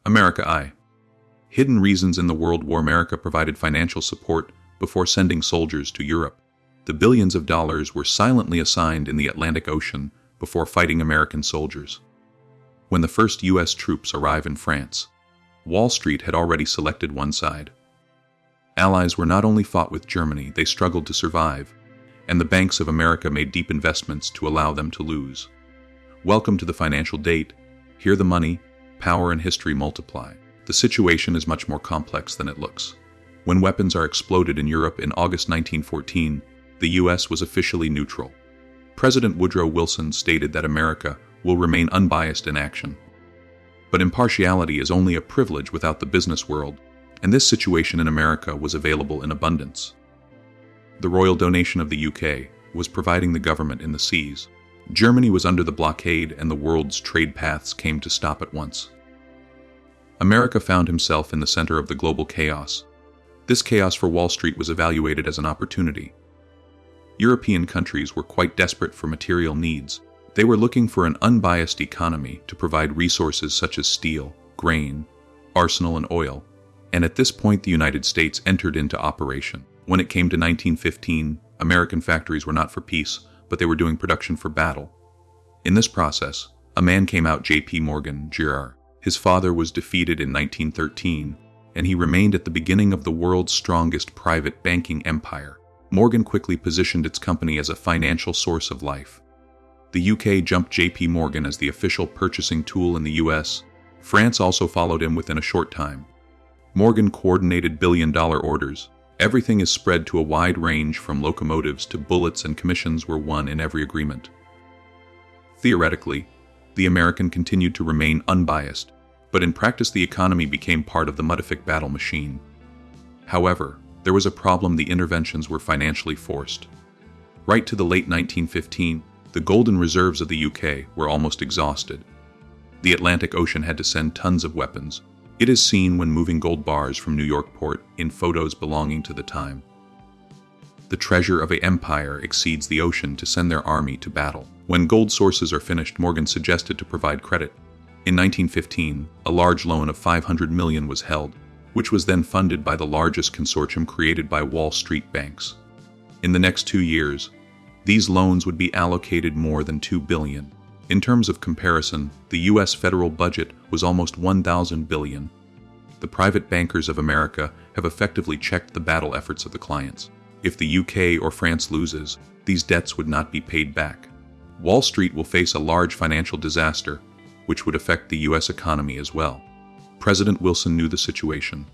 America I. Hidden reasons in the World War. America provided financial support before sending soldiers to Europe. The billions of dollars were silently assigned in the Atlantic Ocean before fighting American soldiers. When the first U.S. troops arrive in France, Wall Street had already selected one side. Allies were not only fought with Germany, they struggled to survive, and the banks of America made deep investments to allow them to lose. Welcome to the financial date. Here the money, power, and history multiply. The situation is much more complex than it looks. When weapons are exploded in Europe in August 1914, the U.S. was officially neutral. President Woodrow Wilson stated that America will remain unbiased in action. But impartiality is only a privilege without the business world, and this situation in America was available in abundance. The royal donation of the UK was providing the government in the seas. Germany was under the blockade, and the world's trade paths came to stop at once. America found himself in the center of the global chaos. This chaos for Wall Street was evaluated as an opportunity. European countries were quite desperate for material needs. They were looking for an unbiased economy to provide resources such as steel, grain, arsenal, and oil. And at this point, the United States entered into operation. When it came to 1915, American factories were not for peace, but they were doing production for battle. In this process, a man came out, J.P. Morgan, Girish. His father was defeated in 1913, and he remained at the beginning of the world's strongest private banking empire. Morgan quickly positioned its company as a financial source of life. The UK jumped J.P. Morgan as the official purchasing tool in the US. France also followed him within a short time. Morgan coordinated billion-dollar orders. Everything is spread to a wide range, from locomotives to bullets, and commissions were won in every agreement. Theoretically, the American continued to remain unbiased, but in practice the economy became part of the modified battle machine. However, there was a problem: the interventions were financially forced. Right to the late 1915, the golden reserves of the UK were almost exhausted. The Atlantic Ocean had to send tons of weapons. It is seen when moving gold bars from New York port in photos belonging to the time. The treasure of an empire exceeds the ocean to send their army to battle. When gold sources are finished, Morgan suggested to provide credit. In 1915, a large loan of $500 million was held, which was then funded by the largest consortium created by Wall Street banks. In the next 2 years, these loans would be allocated more than $2 billion. In terms of comparison, the U.S. federal budget was almost $1,000 billion. The private bankers of America have effectively checked the battle efforts of the clients. If the UK or France loses, these debts would not be paid back. Wall Street will face a large financial disaster, which would affect the U.S. economy as well. President Wilson knew the situation.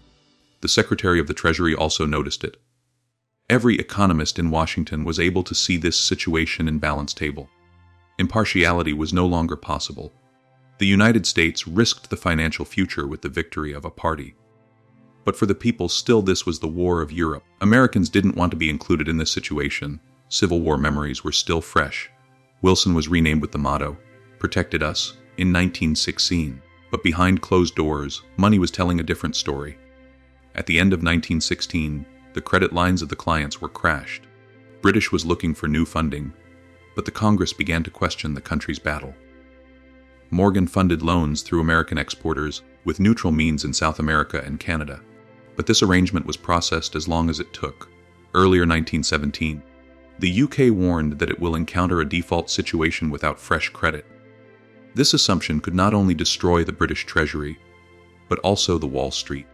The Secretary of the Treasury also noticed it. Every economist in Washington was able to see this situation in balance table. Impartiality was no longer possible. The United States risked the financial future with the victory of a party. But for the people, still, this was the war of Europe. Americans didn't want to be included in this situation. Civil War memories were still fresh. Wilson was renamed with the motto, "Protected Us," in 1916. But behind closed doors, money was telling a different story. At the end of 1916, the credit lines of the clients were crashed. British was looking for new funding, but the Congress began to question the country's battle. Morgan funded loans through American exporters with neutral means in South America and Canada. But this arrangement was processed as long as it took. Earlier 1917, the UK warned that it will encounter a default situation without fresh credit. This assumption could not only destroy the British Treasury, but also the Wall Street.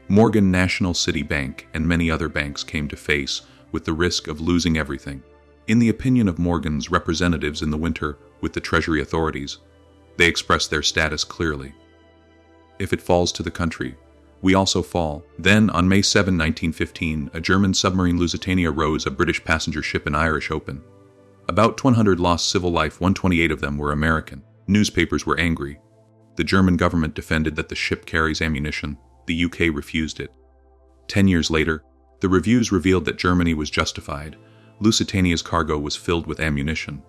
Morgan National City Bank and many other banks came to face with the risk of losing everything. In the opinion of Morgan's representatives in the winter with the Treasury authorities, they expressed their status clearly. If it falls to the country, we also fall. Then, on May 7, 1915, a German submarine Lusitania rose a British passenger ship in Irish Open. About 100 lost civil life, 128 of them were American. Newspapers were angry. The German government defended that the ship carries ammunition. The UK refused it. 10 years later, the reviews revealed that Germany was justified. Lusitania's cargo was filled with ammunition.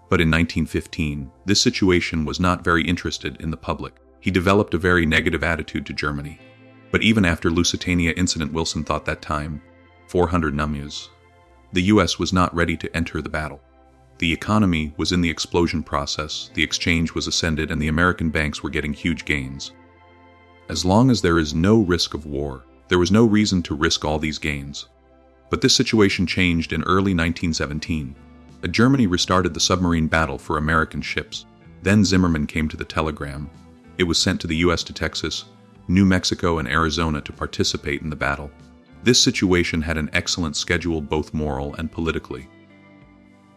But in 1915, this situation was not very interested in the public. He developed a very negative attitude to Germany. But even after Lusitania incident, Wilson thought that time, 400 numbers, the US was not ready to enter the battle. The economy was in the explosion process, the exchange was ascended, and the American banks were getting huge gains. As long as there is no risk of war, there was no reason to risk all these gains. But this situation changed in early 1917. Germany restarted the submarine battle for American ships. Then Zimmerman came to the telegram. It was sent to the U.S. to Texas, New Mexico, and Arizona to participate in the battle. This situation had an excellent schedule both moral and politically.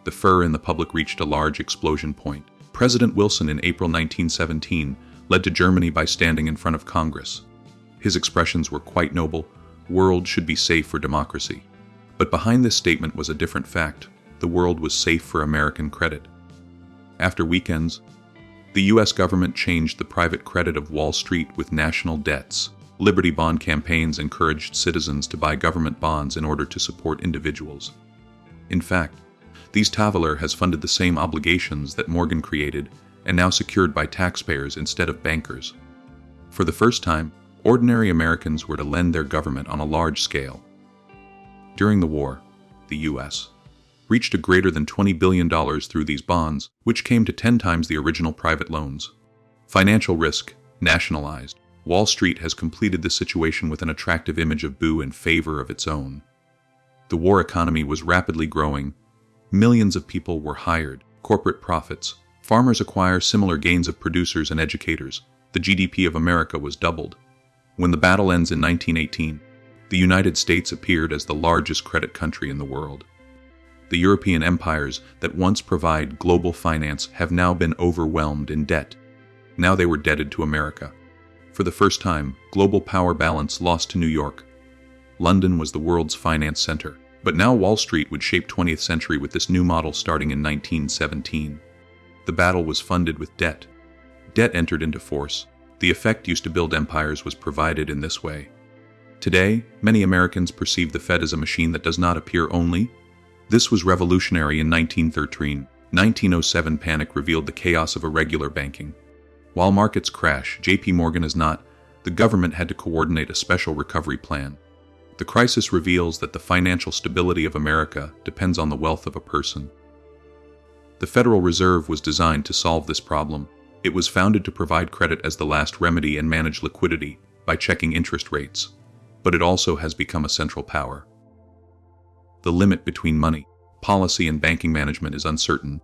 The furor in the public reached a large explosion point. President Wilson in April 1917 led to Germany by standing in front of Congress. His expressions were quite noble: world should be safe for democracy. But behind this statement was a different fact: the world was safe for American credit. After weekends, the U.S. government changed the private credit of Wall Street with national debts. Liberty bond campaigns encouraged citizens to buy government bonds in order to support individuals. In fact, these Tavaler has funded the same obligations that Morgan created and now secured by taxpayers instead of bankers. For the first time, ordinary Americans were to lend their government on a large scale. During the war, the U.S. reached a greater than $20 billion through these bonds, which came to 10 times the original private loans. Financial risk, nationalized. Wall Street has completed this situation with an attractive image of boo in favor of its own. The war economy was rapidly growing. Millions of people were hired. Corporate profits. Farmers acquire similar gains of producers and educators. The GDP of America was doubled. When the battle ends in 1918, the United States appeared as the largest credit country in the world. The European empires that once provide global finance have now been overwhelmed in debt. Now they were indebted to America. For the first time, global power balance lost to New York. London was the world's finance center. But now Wall Street would shape 20th century with this new model starting in 1917. The battle was funded with debt. Debt entered into force. The effect used to build empires was provided in this way. Today, many Americans perceive the Fed as a machine that does not appear only. This was revolutionary in 1913. 1907 panic revealed the chaos of irregular banking. While markets crash, J.P. Morgan is not, the government had to coordinate a special recovery plan. The crisis reveals that the financial stability of America depends on the wealth of a person. The Federal Reserve was designed to solve this problem. It was founded to provide credit as the last remedy and manage liquidity by checking interest rates. But it also has become a central power. The limit between money, policy, and banking management is uncertain.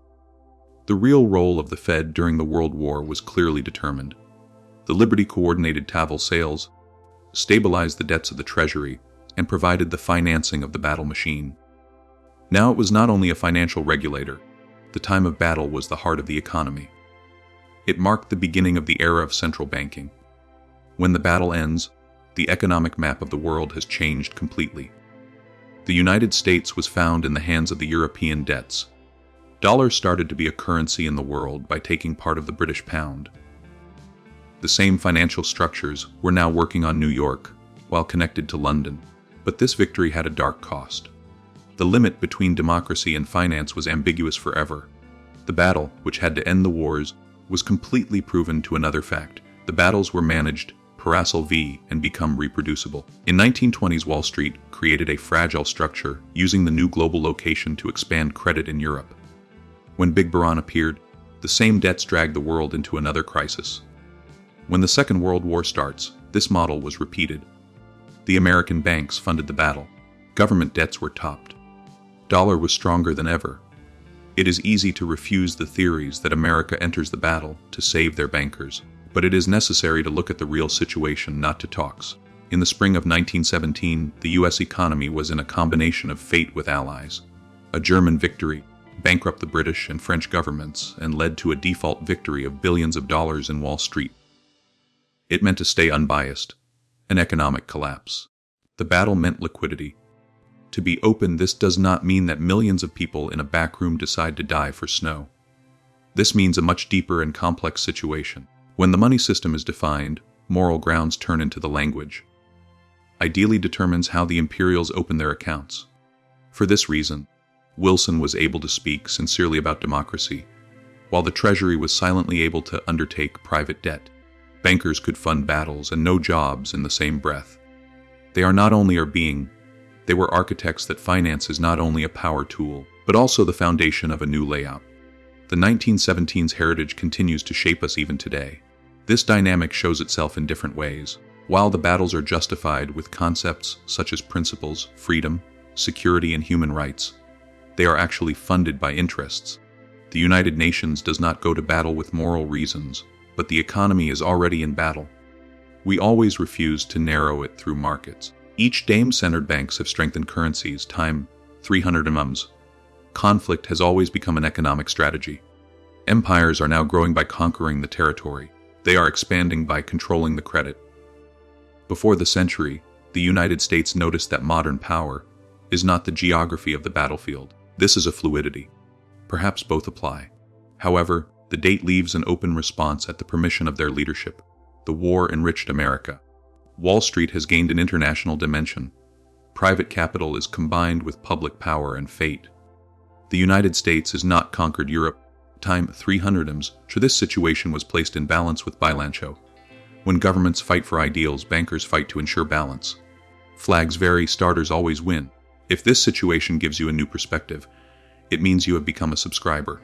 The real role of the Fed during the World War was clearly determined. The Liberty coordinated Tavel sales, stabilized the debts of the Treasury, and provided the financing of the battle machine. Now it was not only a financial regulator. The time of battle was the heart of the economy. It marked the beginning of the era of central banking. When the battle ends, the economic map of the world has changed completely. The United States was found in the hands of the European debts. Dollars started to be a currency in the world by taking part of the British pound. The same financial structures were now working on New York, while connected to London. But this victory had a dark cost. The limit between democracy and finance was ambiguous forever. The battle, which had to end the wars, was completely proven to another fact. The battles were managed, parasol v, and become reproducible. In 1920s, Wall Street created a fragile structure, using the new global location to expand credit in Europe. When Big Baron appeared, the same debts dragged the world into another crisis. When the Second World War starts, this model was repeated. The American banks funded the battle. Government debts were topped. Dollar was stronger than ever. It is easy to refuse the theories that America enters the battle to save their bankers, but it is necessary to look at the real situation, not to talks. In the spring of 1917, the U.S. economy was in a combination of fate with allies. A German victory bankrupted the British and French governments and led to a default victory of billions of dollars in Wall Street. It meant to stay unbiased. An economic collapse. The battle meant liquidity. To be open, this does not mean that millions of people in a back room decide to die for snow. This means a much deeper and complex situation. When the money system is defined, moral grounds turn into the language. Ideally determines how the imperials open their accounts. For this reason, Wilson was able to speak sincerely about democracy, while the Treasury was silently able to undertake private debt. Bankers could fund battles and no jobs in the same breath. They are not only our being, they were architects that finance is not only a power tool, but also the foundation of a new layout. The 1917's heritage continues to shape us even today. This dynamic shows itself in different ways. While the battles are justified with concepts such as principles, freedom, security, and human rights, they are actually funded by interests. The United Nations does not go to battle with moral reasons, but the economy is already in battle. We always refuse to narrow it through markets. Each dame-centered banks have strengthened currencies, time 300 mm. Conflict has always become an economic strategy. Empires are now growing by conquering the territory. They are expanding by controlling the credit. Before the century, the United States noticed that modern power is not the geography of the battlefield. This is a fluidity. Perhaps both apply. However, the date leaves an open response at the permission of their leadership. The war enriched America. Wall Street has gained an international dimension. Private capital is combined with public power and fate. The United States has not conquered Europe. Time 300 ms. This situation was placed in balance with bilancio. When governments fight for ideals, bankers fight to ensure balance. Flags vary, starters always win. If this situation gives you a new perspective, it means you have become a subscriber.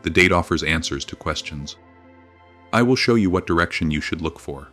The date offers answers to questions. I will show you what direction you should look for.